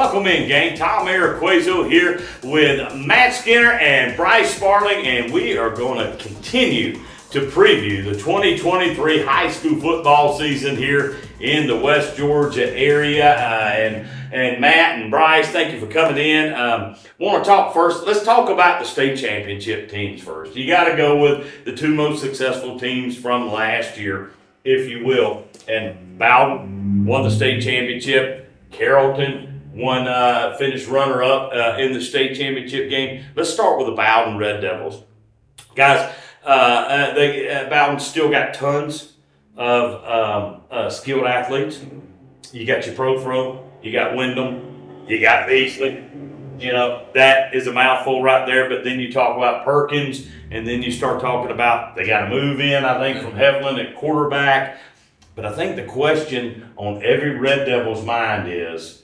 Welcome in, gang. Tom Eriquezzo here with Matt Skinner and Bryce Sparling, and we are going to continue to preview the 2023 high school football season here in the West Georgia area. And Matt and Bryce, thank you for coming in. Want to talk first. Let's talk about the state championship teams first. You got to go with the two most successful teams from last year, if you will. And Bowden won the state championship. Carrollton finished runner-up in the state championship game. Let's start with the Bowden Red Devils. Guys, Bowden still got tons of skilled athletes. You got your Pro, you got Wyndham, you got Beasley. You know, that is a mouthful right there, but then you talk about Perkins, and then you start talking about they got to move in, I think, from Heflin at quarterback. But I think the question on every Red Devil's mind is,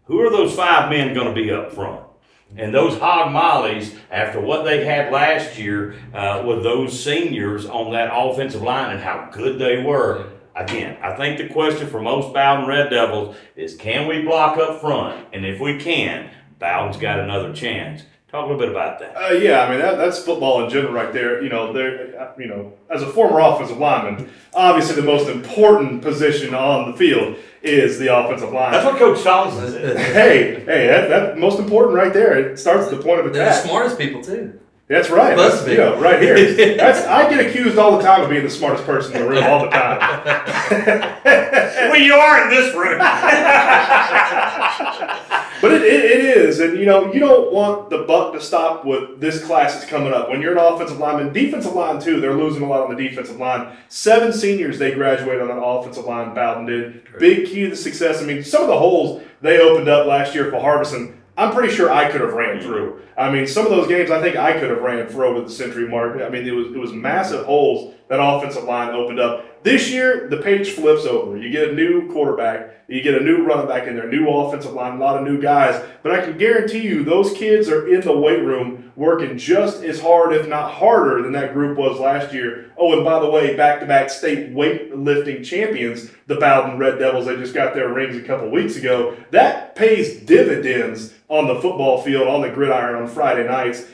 who are those five men going to be up front? And those hog mollies, after what they had last year with those seniors on that offensive line and how good they were, again, I think the question for most Bowden Red Devils is, can we block up front? And if we can, Bowden's got another chance. Talk a little bit about that. Yeah, I mean, that's football in general right there. You know, as a former offensive lineman, obviously the most important position on the field is the offensive line. That's what Coach Thompson said. Hey, that's most important right there. It starts at the point of attack. They're the smartest people, too. That's right. That's, you know, right here. I get accused all the time of being the smartest person in the room all the time. Well, you are in this room. But it is, and you know, you don't want the buck to stop with this class that's coming up. When you're an offensive lineman, defensive line too, they're losing a lot on the defensive line. 7 seniors they graduated on an offensive line, Bowden did. Big key to the success. I mean, some of the holes they opened up last year for Harbison, I'm pretty sure I could have ran through. I mean, some of those games I think I could have ran for over the century mark. I mean, it was massive holes that offensive line opened up. This year, the page flips over. You get a new quarterback, you get a new running back in there, new offensive line, a lot of new guys. But I can guarantee you those kids are in the weight room working just as hard, if not harder, than that group was last year. Oh, and by the way, back-to-back state weightlifting champions, the Bowden Red Devils, they just got their rings a couple weeks ago. That pays dividends on the football field, on the gridiron on Friday nights.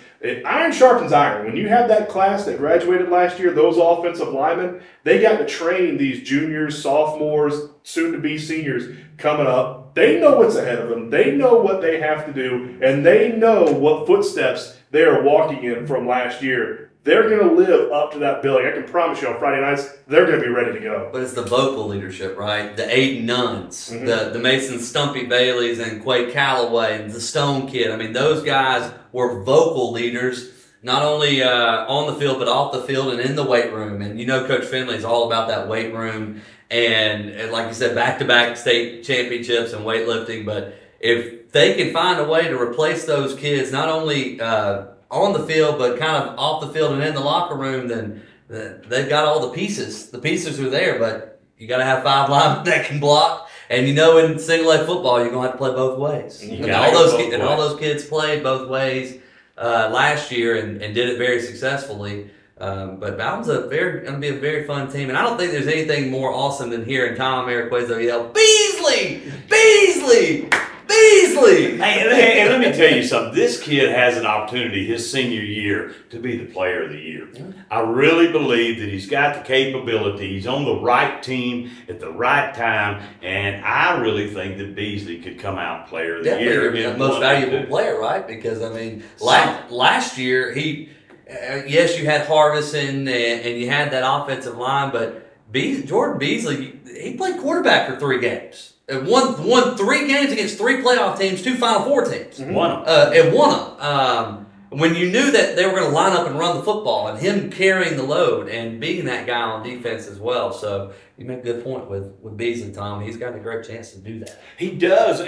Iron sharpens iron. When you have that class that graduated last year, those offensive linemen, they got to train these juniors, sophomores, soon-to-be seniors coming up. They know what's ahead of them. They know what they have to do, and they know what footsteps they are walking in from last year. They're going to live up to that billing. I can promise you on Friday nights, they're going to be ready to go. But it's the vocal leadership, right? The Aiden Nunns, the Mason Stumpy Baileys and Quay Calloway and the Stone Kid. I mean, those guys were vocal leaders, not only on the field, but off the field and in the weight room. And you know Coach Finley is all about that weight room. And like you said, back-to-back state championships and weightlifting. But if they can find a way to replace those kids, not only on the field, but kind of off the field and in the locker room, then they've got all the pieces. The pieces are there, but you got to have 5 linemen that can block. And you know, in single-A football, you're going to have to play both ways. And all those kids played both ways last year and did it very successfully. But Bowden's going to be a very fun team. And I don't think there's anything more awesome than hearing Tom Eriquezzo yell, "Beasley! Beasley! Beasley!" Hey, and let me tell you something. This kid has an opportunity his senior year to be the player of the year. I really believe that he's got the capability. He's on the right team at the right time, and I really think that Beasley could come out player of the year. The most valuable player, right? Because, I mean, last year, yes, you had Harbison and you had that offensive line, but Jordan Beasley, he played quarterback for 3 games. Won 3 games against 3 playoff teams, 2 Final Four teams. Won them. And won them. When you knew that they were going to line up and run the football, and him carrying the load and being that guy on defense as well. So you make a good point with Beasley, Tom. He's got a great chance to do that. He does.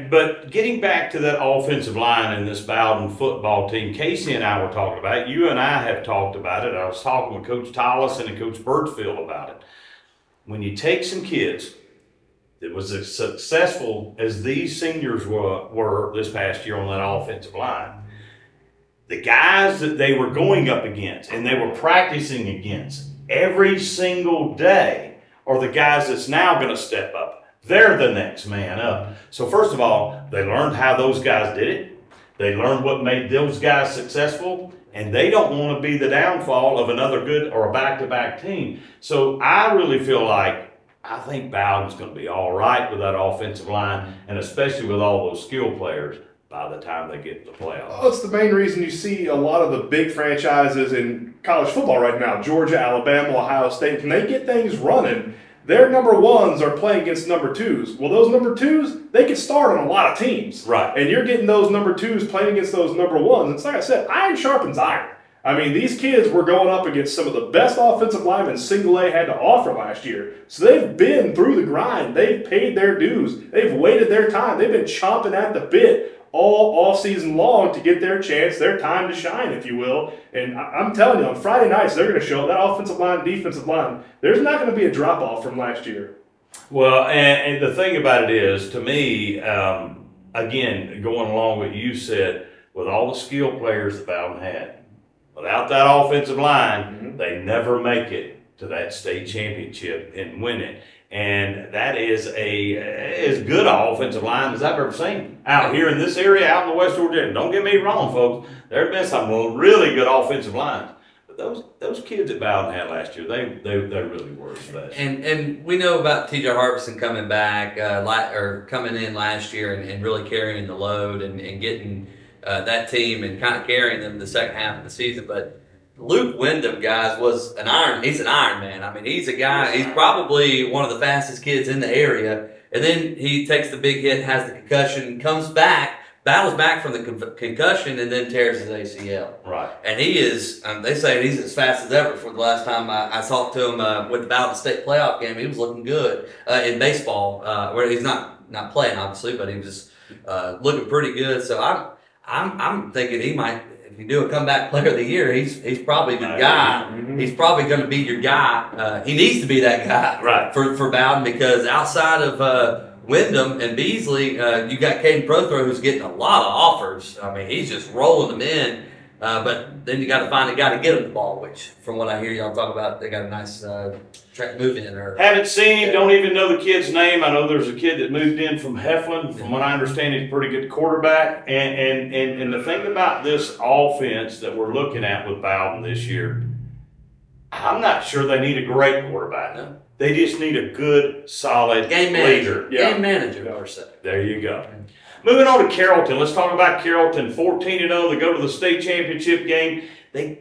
But getting back to that offensive line in this Bowden football team, Casey and I were talking about it. You and I have talked about it. I was talking with Coach Tollison and Coach Birchfield about it. When you take some kids that was as successful as these seniors were this past year on that offensive line, the guys that they were going up against and they were practicing against every single day are the guys that's now going to step up. they're the next man up. So first of all, they learned how those guys did it. They learned what made those guys successful, and they don't want to be the downfall of another good or a back-to-back team. So I really feel like I think Bowden's going to be all right with that offensive line, and especially with all those skill players by the time they get to the playoffs. Well, it's the main reason you see a lot of the big franchises in college football right now, Georgia, Alabama, Ohio State, when they get things running, their number ones are playing against number twos. Well, those number twos, they can start on a lot of teams. Right. And you're getting those number twos playing against those number ones. It's like I said, iron sharpens iron. I mean, these kids were going up against some of the best offensive linemen Single A had to offer last year. So they've been through the grind. They've paid their dues. They've waited their time. They've been chomping at the bit all season long to get their chance, their time to shine, if you will. And I'm telling you, on Friday nights, they're going to show that offensive line, defensive line, there's not going to be a drop-off from last year. Well, and the thing about it is, to me, again, going along with what you said, with all the skill players that Bowden had, without that offensive line, they never make it to that state championship and win it. And that is as good an offensive line as I've ever seen out here in this area, out in the West Georgia. Don't get me wrong, folks. There have been some really good offensive lines. But those kids that Bowden had last year, they really were special. And we know about T.J. Harbison coming back, or coming in last year and really carrying the load and getting that team and kind of carrying them the second half of the season. But Luke Wyndham, guys, was an iron. He's an Iron Man. I mean, he's a guy. He's probably one of the fastest kids in the area. And then he takes the big hit, has the concussion, comes back, battles back from the concussion, and then tears his ACL. Right. And he is. They say he's as fast as ever. For the last time I talked to him with the Bowden State playoff game, he was looking good in baseball. Where he's not playing, obviously, but he was looking pretty good. So I'm thinking he might. If you do a comeback player of the year, he's probably the guy. He's probably going to be your guy. He needs to be that guy, right, for Bowden, because outside of Wyndham and Beasley, you got Caden Prothro, who's getting a lot of offers. I mean, he's just rolling them in. But then you got to find a guy to get him the ball, which, from what I hear y'all talk about, they got a nice track move in. Haven't seen him, don't even know the kid's name. I know there's a kid that moved in from Heflin. From what I understand, he's a pretty good quarterback. And the thing about this offense that we're looking at with Bowden this year, I'm not sure they need a great quarterback. No. They just need a good, solid game manager. leader. Game manager, per se. There you go. Moving on to Carrollton. Let's talk about Carrollton. 14-0. They go to the state championship game. They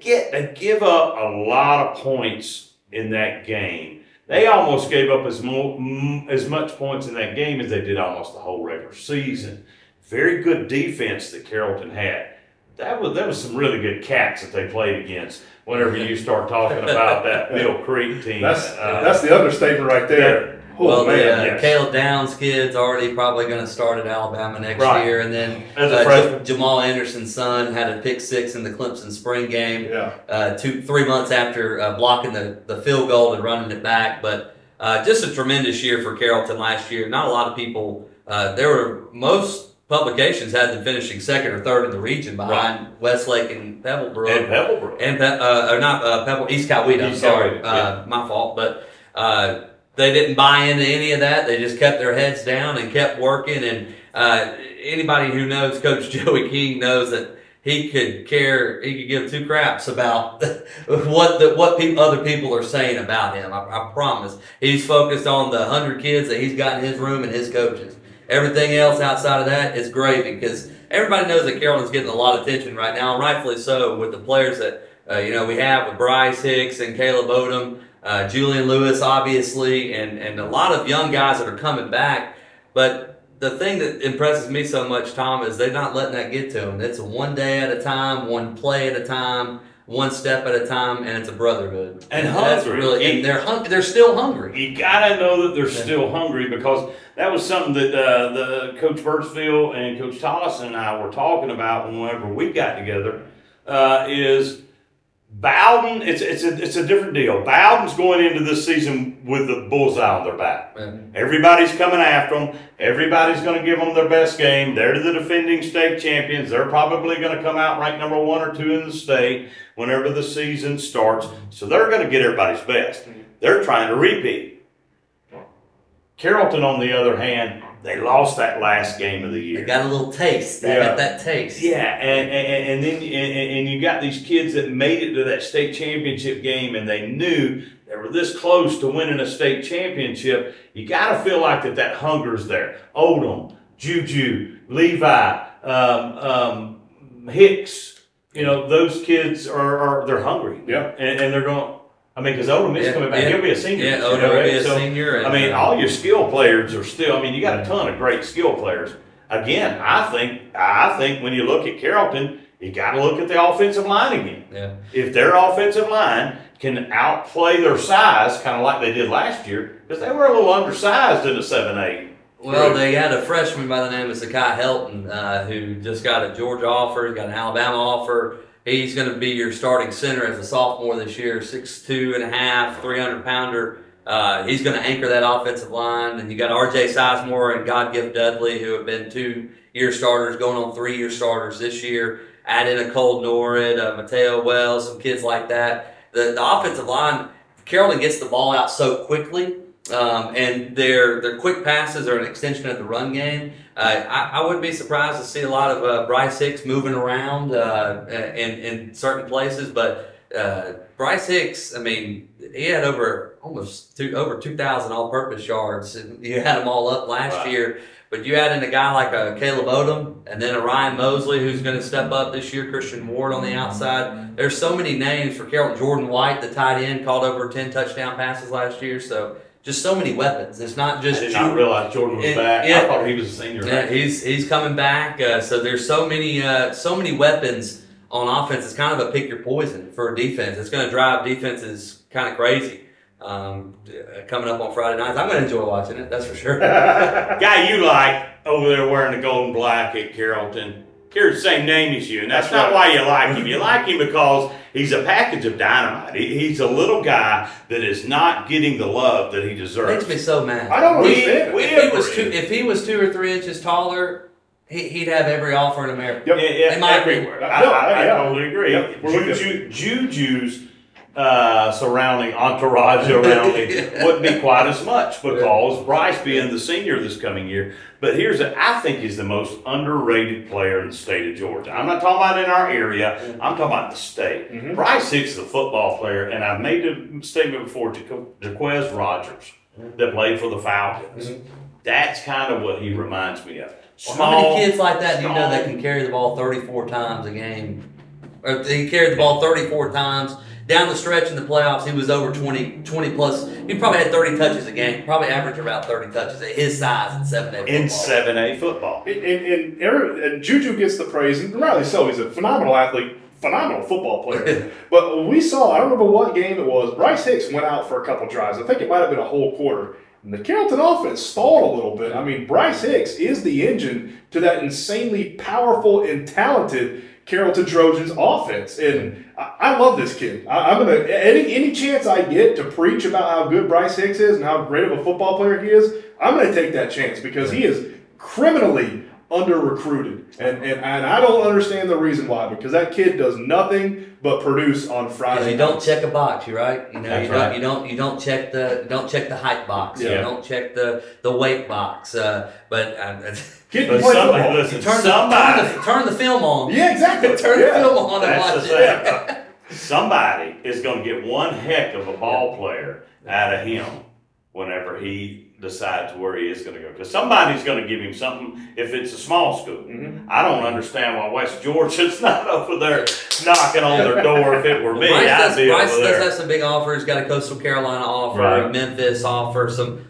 give up a lot of points in that game. They almost gave up as much points in that game as they did almost the whole regular season. Very good defense that Carrollton had. That was some really good cats that they played against. Whenever you start talking about that Mill Creek team, that's the understatement right there. Well, Caleb Downs kid's already probably going to start at Alabama next year, and then Jamal Anderson's son had a pick six in the Clemson spring game. 3 months after blocking the field goal and running it back. But just a tremendous year for Carrollton last year. Not a lot of people. Most publications had them finishing second or third in the region behind Westlake and Pebblebrook. East Coweta. I'm sorry, my fault, but. They didn't buy into any of that. They just kept their heads down and kept working. And anybody who knows Coach Joey King knows that he could give two craps about what other people are saying about him. I promise. He's focused on the 100 kids that he's got in his room and his coaches. Everything else outside of that is gravy, because everybody knows that Carrollton's getting a lot of attention right now, and rightfully so, with the players that we have with Bryce Hicks and Caleb Odom. Julian Lewis, obviously, and a lot of young guys that are coming back. But the thing that impresses me so much, Tom, is they're not letting that get to them. It's a one day at a time, one play at a time, one step at a time, and it's a brotherhood. And hungry. And they're still hungry. You got to know that they're still hungry, because that was something that the Coach Birchfield and Coach Tollison and I were talking about whenever we got together, is Bowden, it's a different deal. Bowden's going into this season with the bullseye on their back. Everybody's coming after them. Everybody's going to give them their best game. They're the defending state champions. They're probably going to come out ranked number 1 or 2 in the state whenever the season starts. So they're going to get everybody's best. They're trying to repeat. Carrollton, on the other hand, they lost that last game of the year. They got a little taste. They got that taste. Yeah, and then you got these kids that made it to that state championship game, and they knew they were this close to winning a state championship. You got to feel like that hunger's there. Odom, Juju, Levi, Hicks. You know, those kids they're hungry. Yeah, and they're going. I mean, because Odom is coming back. He'll be a senior. Yeah, Odom will be a senior. And, I mean, all your skill players are still. I mean, you got a ton of great skill players. Again, I think when you look at Carrollton, you got to look at the offensive line again. Yeah. If their offensive line can outplay their size, kind of like they did last year, because they were a little undersized in the 7-8. Well, they had a freshman by the name of Zakai Helton who just got a Georgia offer, got an Alabama offer. He's going to be your starting center as a sophomore this year, 6'2 and a half, 300-pounder. He's going to anchor that offensive line. And you got R.J. Sizemore and God-Gift Dudley, who have been 2-year starters, going on 3-year starters this year. Add in a Cole Norrid, Mateo Wells, some kids like that. The offensive line, Carrollton gets the ball out so quickly, and their quick passes are an extension of the run game. I wouldn't be surprised to see a lot of Bryce Hicks moving around in certain places, but Bryce Hicks, I mean, he had over 2,000 all-purpose yards. You had them all up last year, but you add in a guy like a Caleb Odom and then a Ryan Mosley who's going to step up this year, Christian Ward on the outside. There's so many names for Carrollton. Jordan White, the tight end, called over 10 touchdown passes last year, so just so many weapons. It's not just. I did not realize Jordan was back. I thought he was a senior. Yeah, he's coming back. So there's so many weapons on offense. It's kind of a pick your poison for a defense. It's going to drive defenses kind of crazy. Coming up on Friday nights, I'm going to enjoy watching it. That's for sure. Guy you like over there wearing the gold and black at Carrollton. Carries the same name as you, and that's not why you like him. You like him because he's a package of dynamite. He's a little guy that is not getting the love that he deserves. Makes me so mad. I don't understand. If he was 2 or 3 inches taller, he'd have every offer in America. Yep. Everywhere. I totally agree. Yep. Juju's surrounding entourage around him wouldn't be quite as much because Bryce being the senior this coming year. But I think he's the most underrated player in the state of Georgia. I'm not talking about in our area. I'm talking about the state. Mm-hmm. Bryce Hicks is a football player, and I've made the statement before, Jaquez Rogers, that played for the Falcons. Mm-hmm. That's kind of what he reminds me of. How many kids like that do you know that can carry the ball 34 times a game? Or he carried the ball 34 times. Down the stretch in the playoffs, he was over 20 plus. He probably had 30 touches a game. Probably averaged about 30 touches at his size in 7A football. In 7A football. And Juju gets the praise, and rightly so. He's a phenomenal athlete, phenomenal football player. But we saw, I don't remember what game it was, Bryce Hicks went out for a couple drives. I think it might have been a whole quarter. And the Carrollton offense stalled a little bit. I mean, Bryce Hicks is the engine to that insanely powerful and talented Carrollton Trojans offense, and I love this kid. I'm gonna any chance I get to preach about how good Bryce Hicks is and how great of a football player he is, I'm gonna take that chance because he is criminally under recruited, and I don't understand the reason why, because that kid does nothing but produce on Friday. You don't check a box, you're right. You know, you don't check the height box. Yeah. You don't check the weight box. Kid can play football. Listen, turn the film on. Yeah, exactly. Turn the film on and watch it. Somebody is going to get one heck of a ball player out of him whenever he decides where he is going to go. Because somebody's going to give him something if it's a small school. Mm-hmm. I don't understand why West Georgia's not over there knocking on their door. If it were me, I'd be over there. Bryce does have some big offers. Got a Coastal Carolina offer, a Memphis offer, some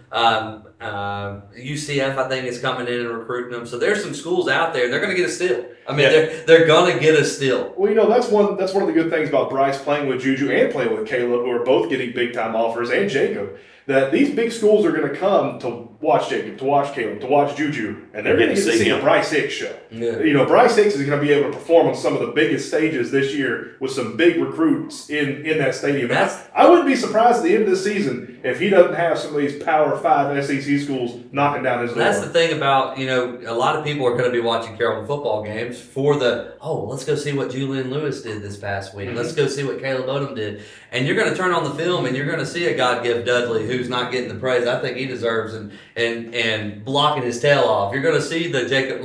UCF, I think, is coming in and recruiting them. So there's some schools out there. They're going to get a steal. I mean, they're going to get a steal. Well, you know, that's one of the good things about Bryce playing with Juju and playing with Caleb, who are both getting big-time offers, and Jacob, that these big schools are going to come to watch Jacob, to watch Caleb, to watch Juju, and they're going to get to see a Bryce Hicks show. Yeah. You know, Bryce Hicks is going to be able to perform on some of the biggest stages this year with some big recruits in that stadium. I wouldn't be surprised at the end of the season if he doesn't have some of these Power 5 SEC schools knocking down his door. That's the thing about, you know, a lot of people are going to be watching Carrollton football games for let's go see what Julian Lewis did this past week. Mm-hmm. Let's go see what Caleb Odom did. And you're going to turn on the film and you're going to see a God-Gift Dudley who's not getting the praise I think he deserves and blocking his tail off. You're going to see the Jacob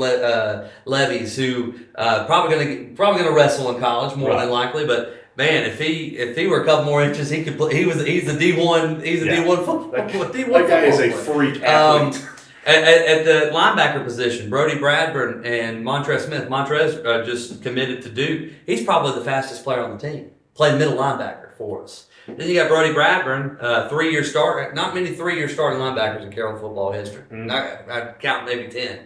Levies, who probably going to wrestle in college more than likely, but. Man, if he were a couple more inches, he could play. He's a D1. He's a D1 football. That guy is a freak athlete. At the linebacker position, Brody Bradburn and Montrez Smith. Montrez just committed to Duke. He's probably the fastest player on the team. Played middle linebacker for us. Then you got Brody Bradburn, 3-year start. Not many 3-year starting linebackers in Carolina football history. I count maybe 10,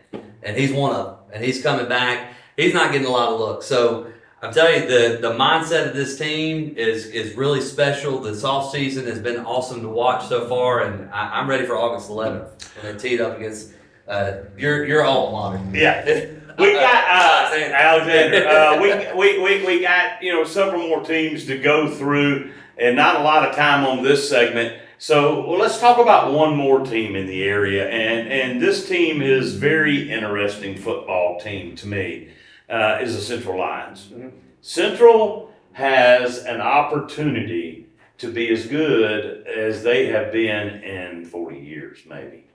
and he's one of them. And he's coming back. He's not getting a lot of looks. So. I'm telling you, the mindset of this team is really special. This offseason has been awesome to watch so far, and I'm ready for August 11th when they tee it up against your alma mater. Yeah, we got Alexander. We got several more teams to go through, and not a lot of time on this segment. So let's talk about one more team in the area, and this team is very interesting football team to me. Is the Central Lions. Central has an opportunity to be as good as they have been in 40 years, maybe.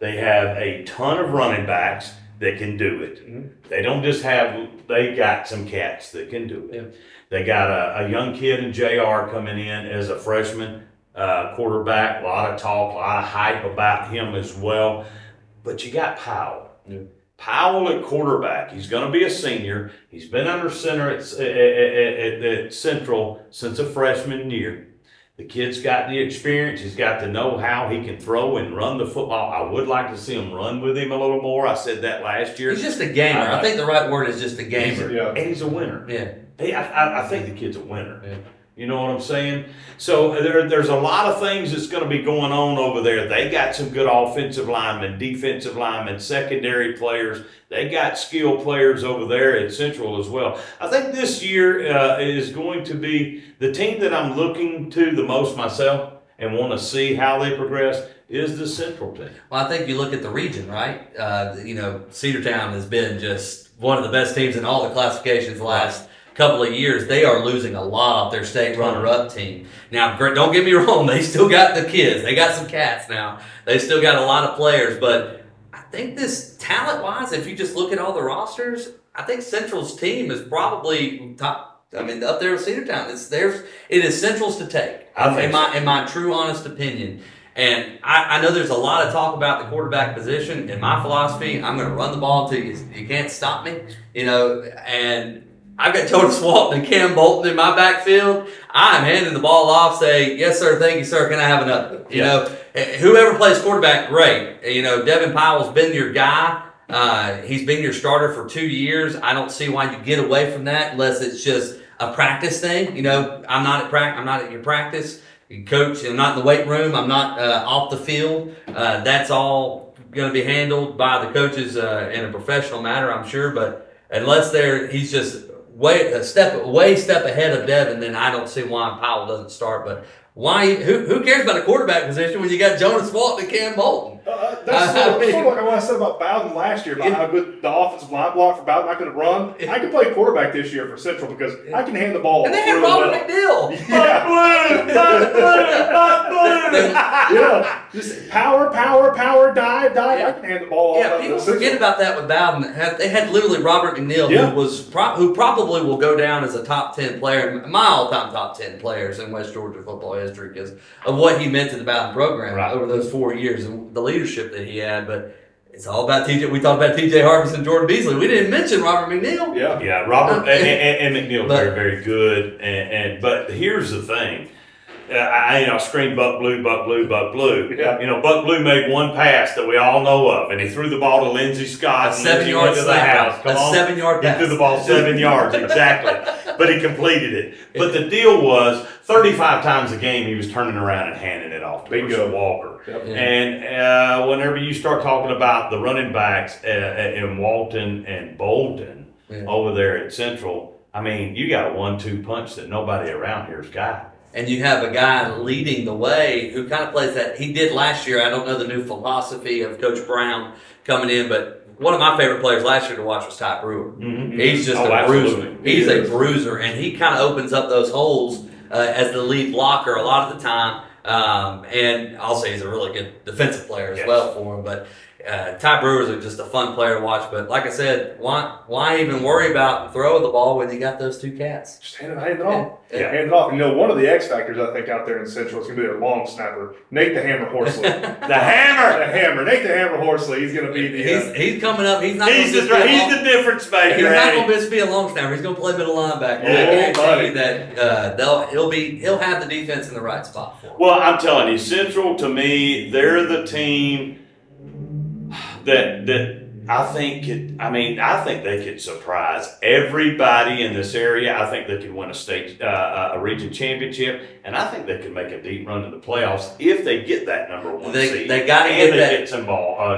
They have a ton of running backs that can do it. They don't just they got some cats that can do it. They got a young kid in JR coming in as a freshman quarterback, a lot of talk, a lot of hype about him as well. But you got Powell. Powell at quarterback. He's going to be a senior. He's been under center at Central since a freshman year. The kid's got the experience. He's got the know-how. He can throw and run the football. I would like to see him run with him a little more. I said that last year. He's just a gamer. I think the right word is just a gamer. And he's a winner. I think the kid's a winner. You know what I'm saying? So there's a lot of things that's going to be going on over there. They got some good offensive linemen, defensive linemen, secondary players. They got skilled players over there at Central as well. I think this year is going to be the team that I'm looking to the most myself and want to see how they progress is the Central team. Well, I think you look at the region, right? Cedartown has been just one of the best teams in all the classifications the last couple of years. They are losing a lot off their state runner-up team. Now, don't get me wrong, they still got the kids. They got some cats now. They still got a lot of players, but I think this talent-wise, if you just look at all the rosters, I think Central's team is probably top. I mean, up there with Cedartown. It is Central's to take, in my true, honest opinion. And I know there's a lot of talk about the quarterback position. In my philosophy, I'm going to run the ball until you can't stop me, and I've got Jonas Walton and Cam Bolton in my backfield. I'm handing the ball off, say, yes, sir, thank you, sir, can I have another? Whoever plays quarterback, great. Devin Powell's been your guy. He's been your starter for 2 years. I don't see why you get away from that unless it's just a practice thing. I'm not at your practice. Coach, I'm not in the weight room. I'm not off the field. That's all going to be handled by the coaches in a professional manner, I'm sure. But unless he's just way step ahead of Devin, then I don't see why Powell doesn't start. But why? Who cares about a quarterback position when you got Jonas Walton and Cam Bolton? That's sort of like what I said about Bowden last year, about how good the offensive line block for Bowden I could run. I can play quarterback this year for Central because I can hand the ball. And they had Robert McNeil. Just power, dive. I can hand the ball. People forget about that with Bowden. They had literally Robert McNeil, who probably will go down as a top 10 player, my all-time top 10 players in West Georgia football history because of what he meant to the Bowden program over those 4 years and the leadership that he had. But it's all about TJ. We talked about TJ Harvison and Jordan Beasley. We didn't mention Robert McNeil. Yeah, Robert and McNeil very, very good. But here's the thing. I screamed Buck Blue. Yeah. Buck Blue made one pass that we all know of, and he threw the ball to Lindsey Scott. A 7-yard slam. Come on. 7-yard pass. He threw the ball 7 yards, exactly. But he completed it. But the deal was 35 times a game he was turning around and handing it off to Bruce Walker. Yep. And whenever you start talking about the running backs in Walton and Bolton over there at Central, I mean, you got a 1-2 punch that nobody around here's got. And you have a guy leading the way who kind of plays that. He did last year. I don't know the new philosophy of Coach Brown coming in, but one of my favorite players last year to watch was Ty Brewer. Mm-hmm. He's just a bruiser. He's a bruiser, and he kind of opens up those holes as the lead blocker a lot of the time. And I'll say he's a really good defensive player as well for him. But Ty Brewer's just a fun player to watch. But like I said, why even worry about throwing the ball when you got those two cats? Just hand it off. Yeah. Hand it off. You know, one of the X factors I think out there in Central is going to be their long snapper, Nate the Hammer Horsley. The Hammer. Nate the Hammer Horsley. He's going to be the. He's coming up. He's not. He's the difference maker. He's not going to just be a long snapper. He's going to play middle linebacker. I guarantee you that he'll have the defense in the right spot for him. Well, I'm telling you, Central to me, they're the team that I think they could surprise everybody in this area. I think they could win a region championship, and I think they could make a deep run to the playoffs if they get that #1 seed. They got to get some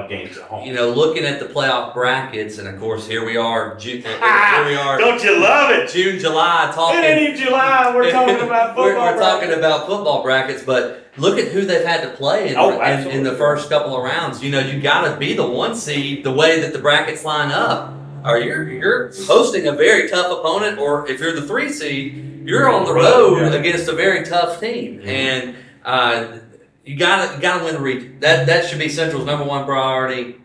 games at home. You know, looking at the playoff brackets, and of course here we are. Don't you love it? June, July, talking. It ain't even July. We're talking about football. We're talking about football brackets, but. Look at who they've had to play in the first couple of rounds. You know, you got to be the 1 seed the way that the brackets line up, or you're hosting a very tough opponent. Or if you're the 3 seed, you're on the road against a very tough team, and you gotta win the region. That should be Central's #1 priority,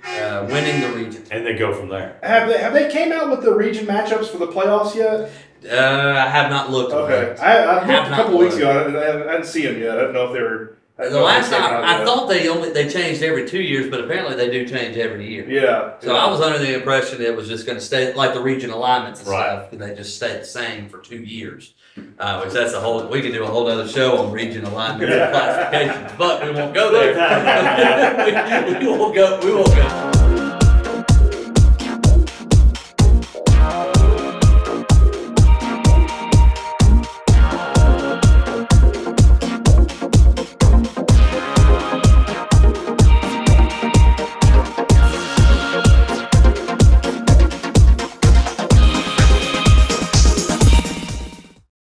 winning the region, and they go from there. Have they came out with the region matchups for the playoffs yet? I have not looked. Okay, I looked a couple weeks ago. I didn't see them yet. I don't know if they were. The last time I thought they changed every 2 years, but apparently they do change every year. Yeah. So I was under the impression it was just going to stay like the region alignments and stuff, and they just stay the same for 2 years. Which that's we could do a whole other show on region alignment and classifications, but we won't go there. we won't go.